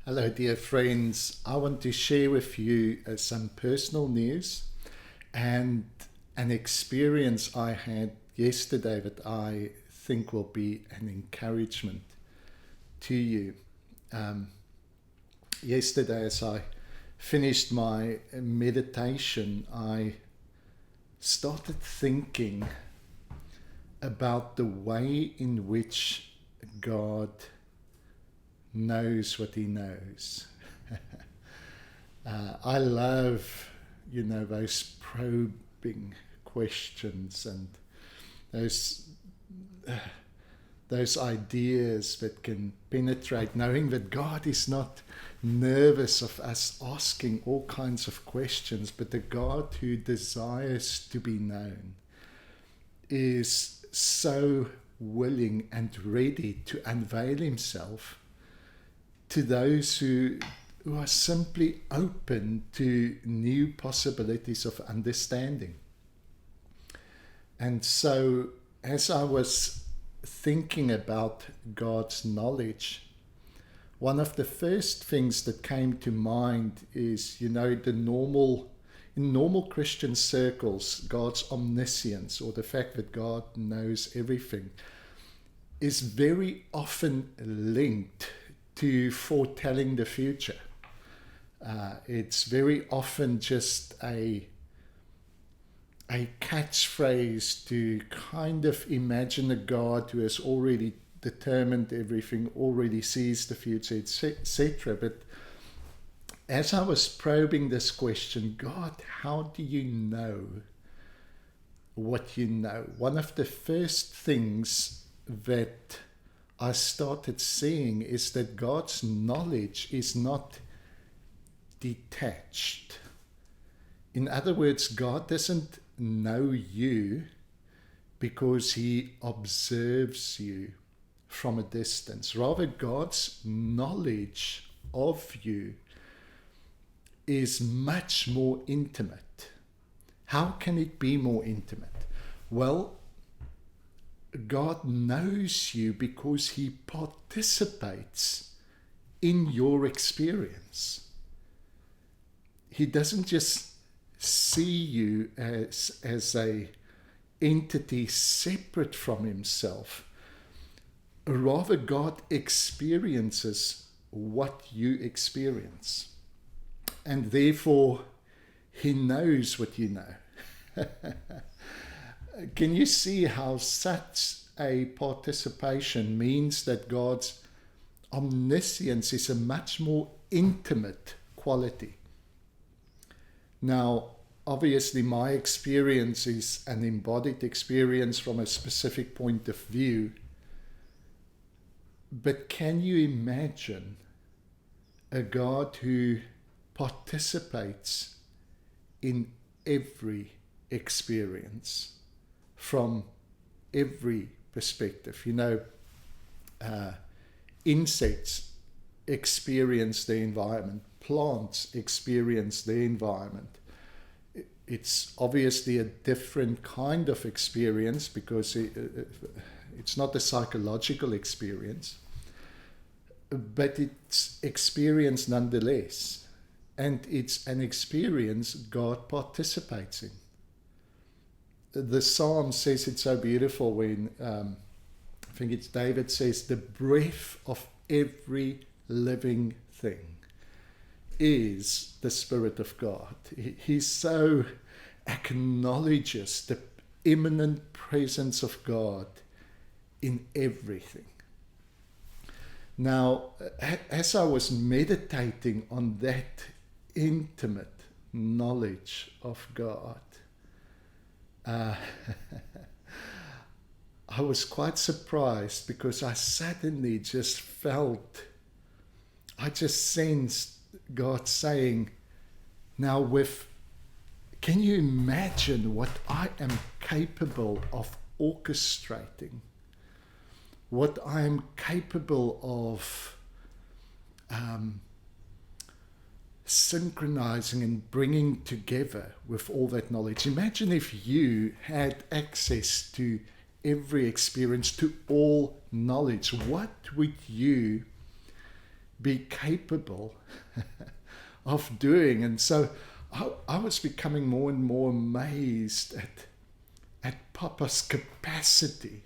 Hello, dear friends. I want to share with you some personal news and an experience I had yesterday that I think will be an encouragement to you. Um, Yesterday, as I finished my meditation, I started thinking about the way in which God knows what he knows. I love, those probing questions and those those ideas that can penetrate, knowing that God is not nervous of us asking all kinds of questions, but the God who desires to be known is so willing and ready to unveil himself to those who are simply open to new possibilities of understanding. And so, as I was thinking about God's knowledge, one of the first things that came to mind is, in normal Christian circles, God's omniscience, or the fact that God knows everything, is very often linked to foretelling the future. It's very often just a catchphrase to kind of imagine a God who has already determined everything, already sees the future, etc. But as I was probing this question, God, how do you know what you know? One of the first things that I started seeing is that God's knowledge is not detached. In other words, God doesn't know you because he observes you from a distance. Rather, God's knowledge of you is much more intimate. How can it be more intimate? Well, God knows you because he participates in your experience. He doesn't just see you as a entity separate from himself. Rather, God experiences what you experience. And therefore, he knows what you know. Can you see how such a participation means that God's omniscience is a much more intimate quality? Now, obviously, my experience is an embodied experience from a specific point of view. But can you imagine a God who participates in every experience from every perspective? Insects experience the environment. Plants experience the environment. It's obviously a different kind of experience because it's not a psychological experience, but it's experience nonetheless. And it's an experience God participates in. The Psalm says it's so beautiful when, I think it's David says, the breath of every living thing is the Spirit of God. He so acknowledges the immanent presence of God in everything. Now, as I was meditating on that intimate knowledge of God, I was quite surprised because I suddenly just sensed God saying, now can you imagine what I am capable of orchestrating? What I am capable of synchronizing and bringing together with all that knowledge. Imagine if you had access to every experience, to all knowledge. What would you be capable of doing. And so I was becoming more and more amazed at Papa's capacity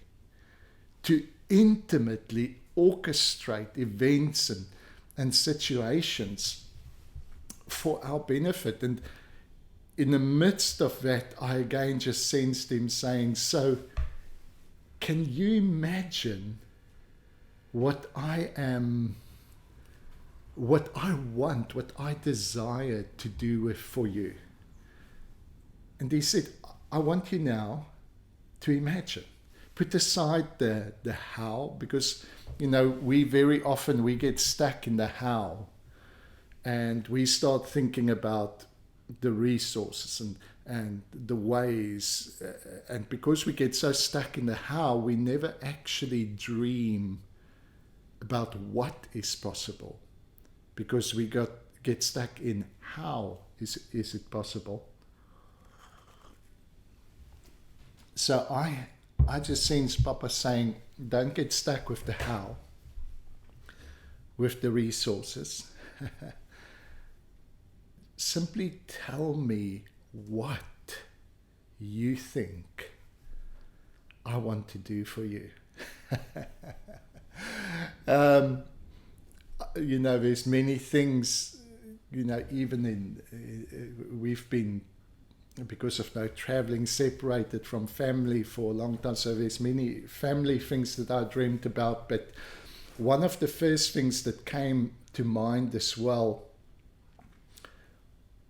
to intimately orchestrate events and situations for our benefit. And in the midst of that, I again just sensed him saying, so can you imagine what I want, what I desire to do for you? And he said, I want you now to imagine. Put aside the how, because, we very often, we get stuck in the how. And we start thinking about the resources and the ways. And because we get so stuck in the how, we never actually dream about what is possible. Because we get stuck in how is it possible. So I just sense Papa saying, don't get stuck with the how, with the resources. Simply tell me what you think I want to do for you. There's many things, even we've been, because of no traveling, separated from family for a long time. So there's many family things that I dreamt about. But one of the first things that came to mind as well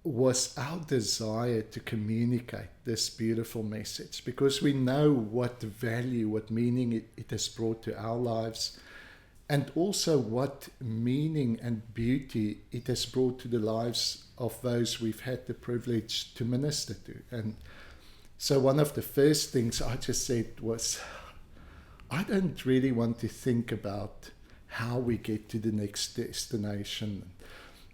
was our desire to communicate this beautiful message, because we know what value, what meaning it has brought to our lives, and also what meaning and beauty it has brought to the lives of those we've had the privilege to minister to. And so one of the first things I just said was, I don't really want to think about how we get to the next destination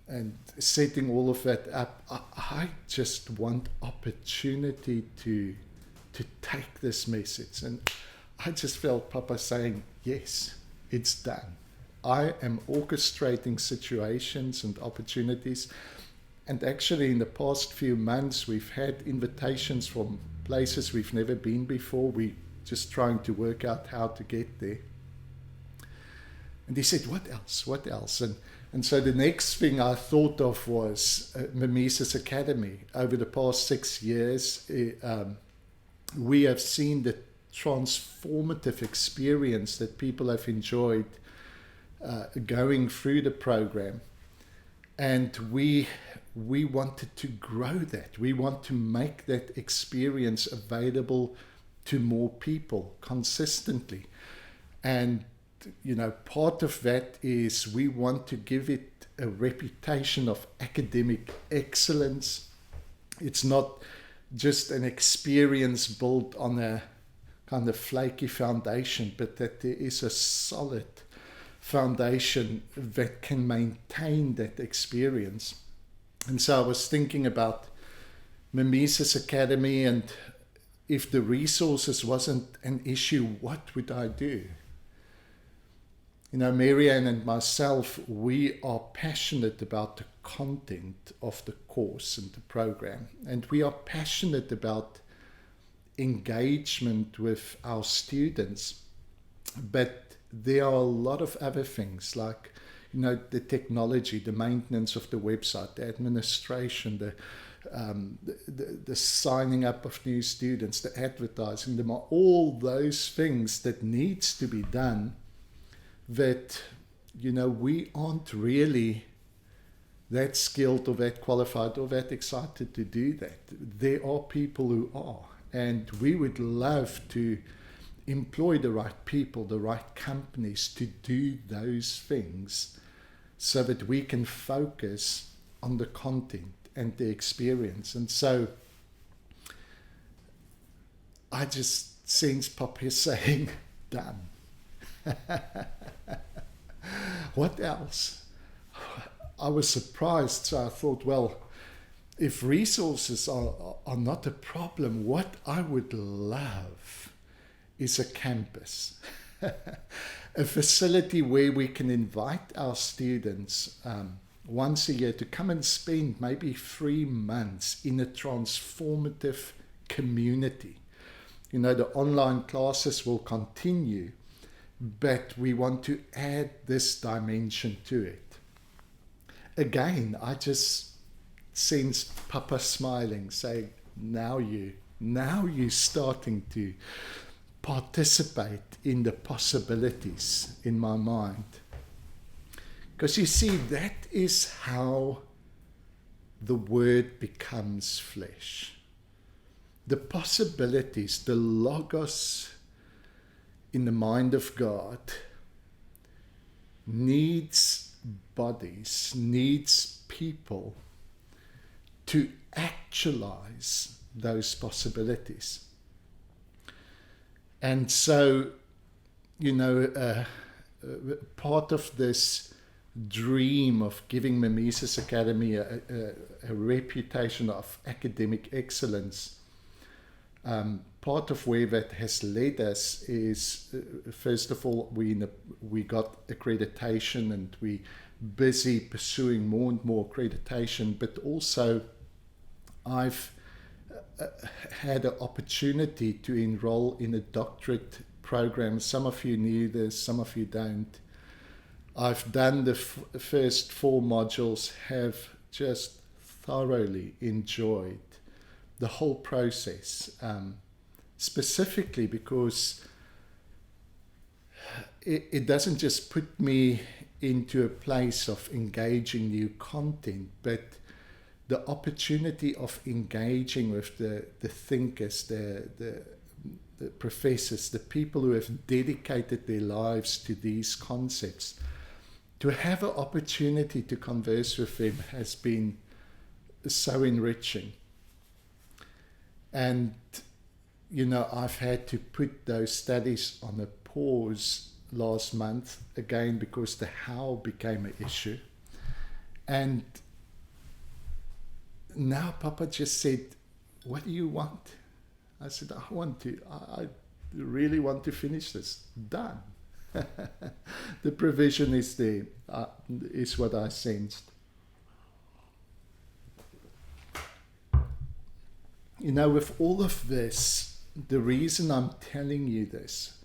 and setting all of that up. I just want opportunity to take this message. And I just felt Papa saying, yes, it's done. I am orchestrating situations and opportunities. And actually in the past few months, we've had invitations from places we've never been before. We're just trying to work out how to get there. And he said, what else? What else? And so the next thing I thought of was Mimesis Academy. Over the past 6 years, we have seen the transformative experience that people have enjoyed going through the program. And we wanted to grow that. We want to make that experience available to more people consistently. And part of that is we want to give it a reputation of academic excellence. It's not just an experience built on a kind of flaky foundation, but that there is a solid foundation that can maintain that experience. And so I was thinking about Mimesis Academy, and if the resources wasn't an issue, what would I do? Marianne and myself, we are passionate about the content of the course and the program. And we are passionate about engagement with our students. But there are a lot of other things like, the technology, the maintenance of the website, the administration, the signing up of new students, the advertising, all those things that needs to be done, that, we aren't really that skilled or that qualified or that excited to do that. There are people who are, and we would love to employ the right people, the right companies to do those things so that we can focus on the content and the experience. And so I just sense Papa saying, done. What else? I was surprised, so I thought, well, if resources are not a problem, what I would love is a campus. a facility where we can invite our students once a year to come and spend maybe 3 months in a transformative community. You know, the online classes will continue, but we want to add this dimension to it. Again, I just sensed Papa smiling, saying, now you're starting to participate in the possibilities in my mind. Because you see, that is how the Word becomes flesh. The possibilities, the logos in the mind of God needs bodies, needs people to actualize those possibilities. And so, you know, part of this dream of giving Mimesis Academy a reputation of academic excellence, part of where that has led us is, first of all, we got accreditation, and we're busy pursuing more and more accreditation, but also I've had an opportunity to enroll in a doctorate program. Some of you knew this, some of you don't. I've done the first 4 modules, have just thoroughly enjoyed the whole process, specifically because it doesn't just put me into a place of engaging new content, but the opportunity of engaging with the thinkers, the professors, the people who have dedicated their lives to these concepts. To have an opportunity to converse with them has been so enriching. And, you know, I've had to put those studies on a pause last month, again, because the how became an issue. And now Papa just said, what do you want? I said, I really want to finish this. Done. The provision is there, is what I sensed. You know, with all of this, the reason I'm telling you this,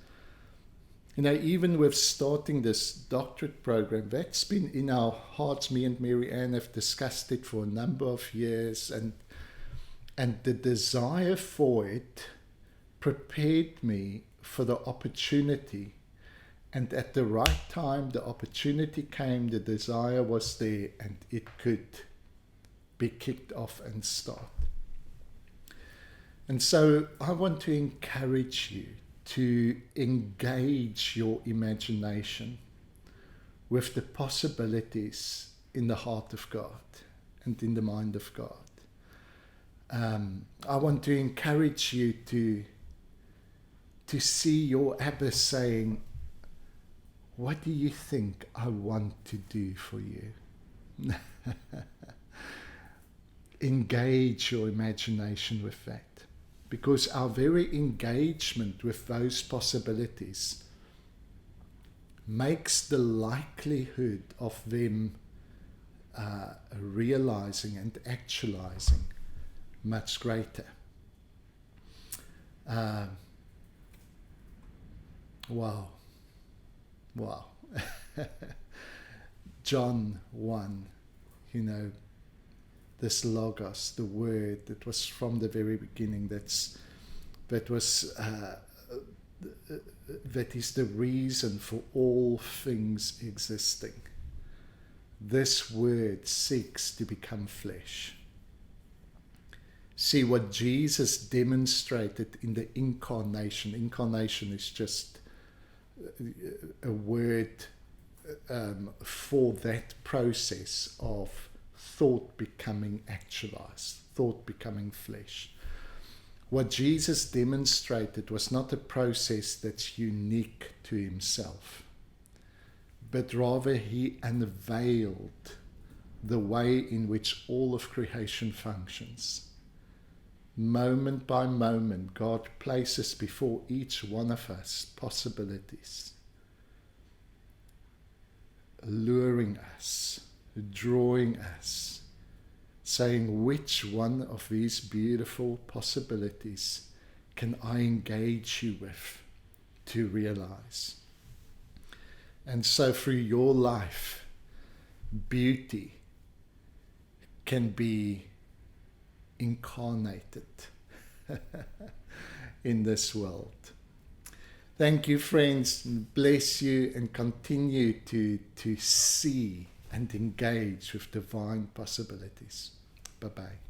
you know, even with starting this doctorate program, that's been in our hearts. Me and Mary Ann have discussed it for a number of years, and the desire for it prepared me for the opportunity. And at the right time, the opportunity came, the desire was there, and it could be kicked off and start. And so I want to encourage you to engage your imagination with the possibilities in the heart of God and in the mind of God. I want to encourage you to see your Abba saying, what do you think I want to do for you? Engage your imagination with that. Because our very engagement with those possibilities makes the likelihood of them realizing and actualizing much greater. Wow. John 1, you know, this logos, the word that was from the very beginning, that is the reason for all things existing. This word seeks to become flesh. See what Jesus demonstrated in the incarnation. Incarnation is just a word for that process of thought becoming actualized, thought becoming flesh. What Jesus demonstrated was not a process that's unique to himself, but rather he unveiled the way in which all of creation functions. moment by moment, God places before each one of us possibilities, luring us, drawing us, saying, which one of these beautiful possibilities can I engage you with to realize? And so through your life, beauty can be incarnated in this world. Thank you, friends. Bless you, and continue to see and engage with divine possibilities. Bye-bye.